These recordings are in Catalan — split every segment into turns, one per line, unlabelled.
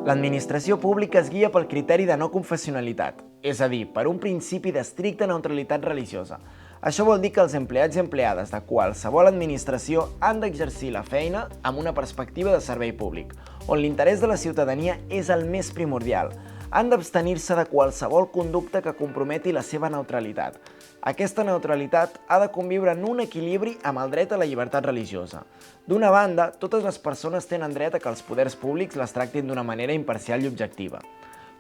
L'administració pública es guia pel criteri de no confessionalitat, és a dir, per un principi d'estricta neutralitat religiosa. Això vol dir que els empleats i empleades de qualsevol administració han d'exercir la feina amb una perspectiva de servei públic, on l'interès de la ciutadania és el més primordial. Han d'abstenir-se de qualsevol conducta que comprometi la seva neutralitat. Aquesta neutralitat ha de conviure en un equilibri amb el dret a la llibertat religiosa. D'una banda, totes les persones tenen dret a que els poders públics les tractin d'una manera imparcial i objectiva.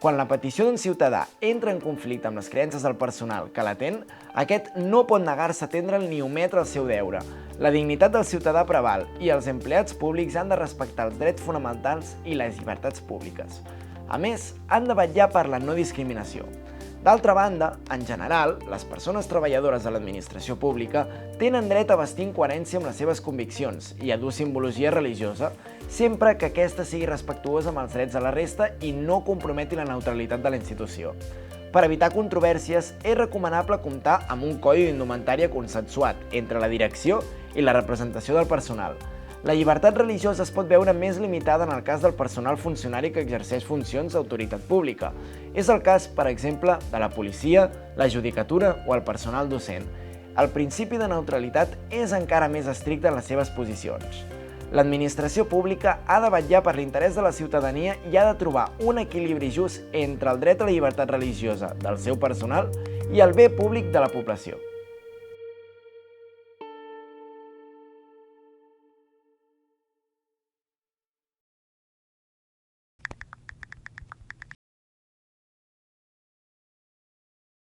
Quan la petició d'un ciutadà entra en conflicte amb les creences del personal que l'atén, aquest no pot negar-se a atendre'l ni ometre el seu deure. La dignitat del ciutadà preval i els empleats públics han de respectar els drets fonamentals i les llibertats públiques. A més, han de vetllar per la no discriminació. D'altra banda, en general, les persones treballadores de l'administració pública tenen dret a vestir en coherència amb les seves conviccions i a dur simbologia religiosa, sempre que aquesta sigui respectuosa amb els drets de la resta i no comprometi la neutralitat de la institució. Per evitar controvèrsies, és recomanable comptar amb un codi d'indumentària consensuat entre la direcció i la representació del personal. La llibertat religiosa es pot veure més limitada en el cas del personal funcionari que exerceix funcions d'autoritat pública. És el cas, per exemple, de la policia, la judicatura o el personal docent. El principi de neutralitat és encara més estricte en les seves posicions. L'administració pública ha de vetllar per l'interès de la ciutadania i ha de trobar un equilibri just entre el dret a la llibertat religiosa del seu personal i el bé públic de la població.